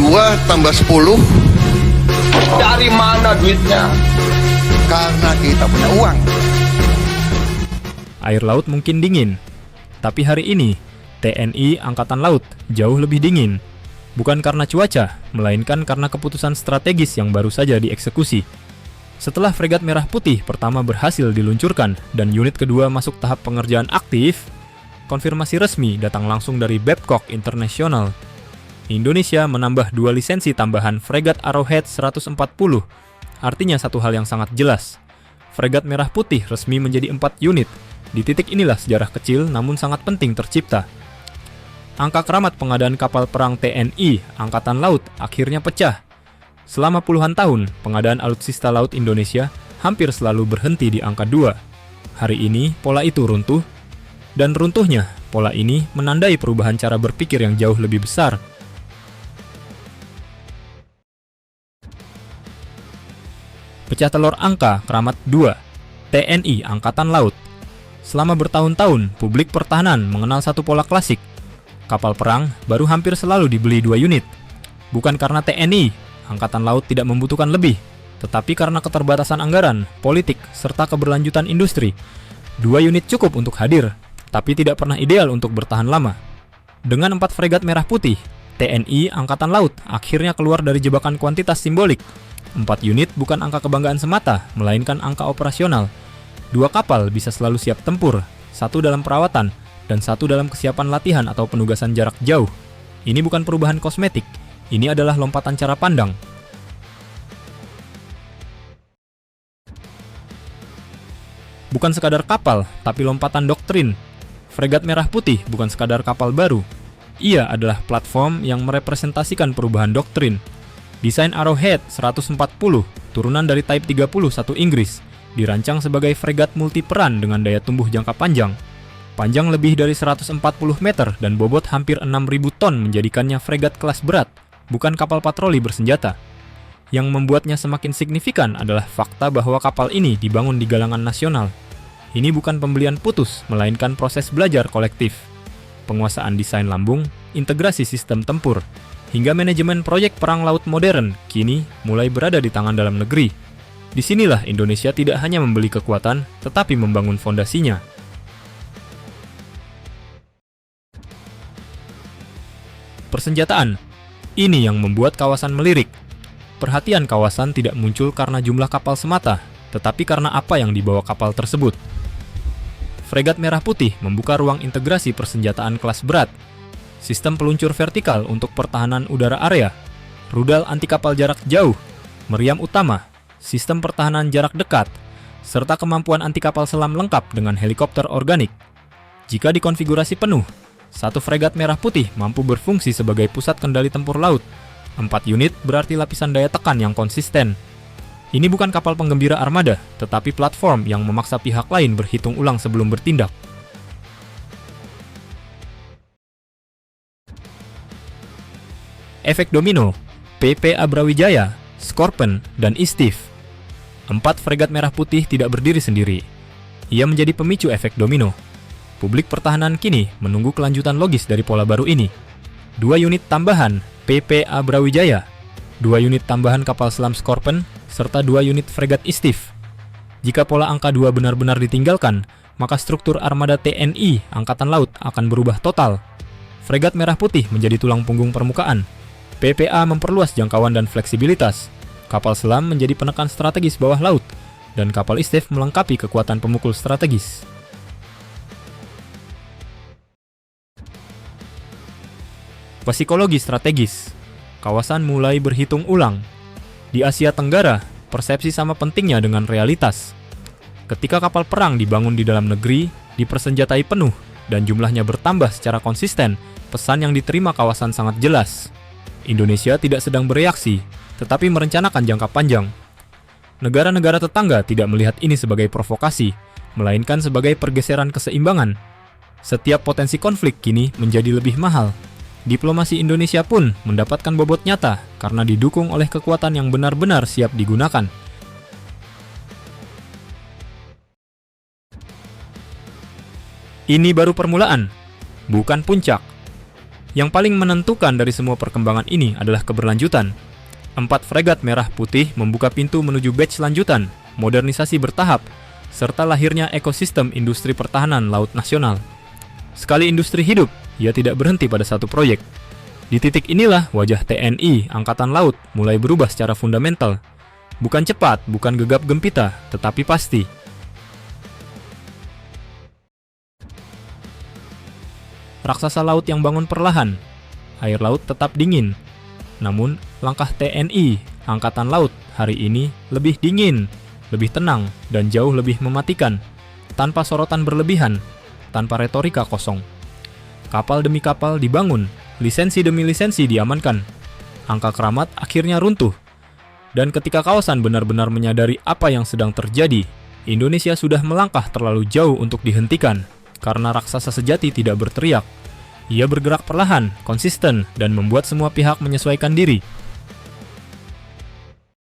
2 tambah 10. Dari mana duitnya? Karena kita punya uang. Air laut mungkin dingin, tapi hari ini TNI Angkatan Laut jauh lebih dingin. Bukan karena cuaca, melainkan karena keputusan strategis yang baru saja dieksekusi. Setelah fregat Merah Putih pertama berhasil diluncurkan dan unit kedua masuk tahap pengerjaan aktif, konfirmasi resmi datang langsung dari Babcock International. Indonesia menambah 2 lisensi tambahan fregat Arrowhead 140. Artinya satu hal yang sangat jelas. Fregat Merah Putih resmi menjadi 4 unit. Di titik inilah sejarah kecil namun sangat penting tercipta. Angka keramat pengadaan kapal perang TNI Angkatan Laut akhirnya pecah. Selama puluhan tahun, pengadaan alutsista laut Indonesia hampir selalu berhenti di angka 2. Hari ini, pola itu runtuh, dan runtuhnya pola ini menandai perubahan cara berpikir yang jauh lebih besar. Pecah telur angka keramat 2, TNI Angkatan Laut. Selama bertahun-tahun, publik pertahanan mengenal satu pola klasik. Kapal perang baru hampir selalu dibeli 2 unit. Bukan karena TNI Angkatan Laut tidak membutuhkan lebih, tetapi karena keterbatasan anggaran, politik, serta keberlanjutan industri. 2 unit cukup untuk hadir, tapi tidak pernah ideal untuk bertahan lama. Dengan 4 fregat Merah Putih, TNI Angkatan Laut akhirnya keluar dari jebakan kuantitas simbolik. 4 unit bukan angka kebanggaan semata, melainkan angka operasional. 2 kapal bisa selalu siap tempur, 1 dalam perawatan, dan 1 dalam kesiapan latihan atau penugasan jarak jauh. Ini bukan perubahan kosmetik, ini adalah lompatan cara pandang. Bukan sekadar kapal, tapi lompatan doktrin. Fregat Merah Putih bukan sekadar kapal baru. Ia adalah platform yang merepresentasikan perubahan doktrin. Desain Arrowhead 140, turunan dari Type 31 Inggris, dirancang sebagai fregat multiperan dengan daya tumbuh jangka panjang. Panjang lebih dari 140 meter dan bobot hampir 6.000 ton menjadikannya fregat kelas berat, bukan kapal patroli bersenjata. Yang membuatnya semakin signifikan adalah fakta bahwa kapal ini dibangun di galangan nasional. Ini bukan pembelian putus, melainkan proses belajar kolektif. Penguasaan desain lambung, integrasi sistem tempur, hingga manajemen proyek perang laut modern kini mulai berada di tangan dalam negeri. Disinilah Indonesia tidak hanya membeli kekuatan, tetapi membangun fondasinya. Persenjataan. Ini yang membuat kawasan melirik. Perhatian kawasan tidak muncul karena jumlah kapal semata, tetapi karena apa yang dibawa kapal tersebut. Fregat Merah Putih membuka ruang integrasi persenjataan kelas berat, sistem peluncur vertikal untuk pertahanan udara area, rudal anti kapal jarak jauh, meriam utama, sistem pertahanan jarak dekat, serta kemampuan anti kapal selam lengkap dengan helikopter organik. Jika dikonfigurasi penuh, 1 fregat Merah Putih mampu berfungsi sebagai pusat kendali tempur laut. 4 unit berarti lapisan daya tekan yang konsisten. Ini bukan kapal penggembira armada, tetapi platform yang memaksa pihak lain berhitung ulang sebelum bertindak. Efek domino, PPA Brawijaya, Scorpion, dan Istif. 4 fregat Merah Putih tidak berdiri sendiri. Ia menjadi pemicu efek domino. Publik pertahanan kini menunggu kelanjutan logis dari pola baru ini. 2 unit tambahan PPA Brawijaya, 2 unit tambahan kapal selam Scorpion, serta 2 unit fregat Istif. Jika pola angka 2 benar-benar ditinggalkan, maka struktur armada TNI Angkatan Laut akan berubah total. Fregat Merah Putih menjadi tulang punggung permukaan. PPA memperluas jangkauan dan fleksibilitas. Kapal selam menjadi penekan strategis bawah laut, dan kapal Istif melengkapi kekuatan pemukul strategis. Psikologi strategis. Kawasan mulai berhitung ulang. Di Asia Tenggara, persepsi sama pentingnya dengan realitas. Ketika kapal perang dibangun di dalam negeri, dipersenjatai penuh, dan jumlahnya bertambah secara konsisten, pesan yang diterima kawasan sangat jelas. Indonesia tidak sedang bereaksi, tetapi merencanakan jangka panjang. Negara-negara tetangga tidak melihat ini sebagai provokasi, melainkan sebagai pergeseran keseimbangan. Setiap potensi konflik kini menjadi lebih mahal. Diplomasi Indonesia pun mendapatkan bobot nyata karena didukung oleh kekuatan yang benar-benar siap digunakan. Ini baru permulaan, bukan puncak. Yang paling menentukan dari semua perkembangan ini adalah keberlanjutan. 4 fregat merah putih membuka pintu menuju batch lanjutan, modernisasi bertahap, serta lahirnya ekosistem industri pertahanan laut nasional. Sekali industri hidup, ia tidak berhenti pada satu proyek. Di titik inilah wajah TNI Angkatan Laut mulai berubah secara fundamental. Bukan cepat, bukan gegap gempita, tetapi pasti. Raksasa laut yang bangun perlahan, air laut tetap dingin. Namun, langkah TNI Angkatan Laut hari ini lebih dingin, lebih tenang, dan jauh lebih mematikan, tanpa sorotan berlebihan, tanpa retorika kosong. Kapal demi kapal dibangun, lisensi demi lisensi diamankan. Angka keramat akhirnya runtuh. Dan ketika kawasan benar-benar menyadari apa yang sedang terjadi, Indonesia sudah melangkah terlalu jauh untuk dihentikan, karena raksasa sejati tidak berteriak. Ia bergerak perlahan, konsisten, dan membuat semua pihak menyesuaikan diri.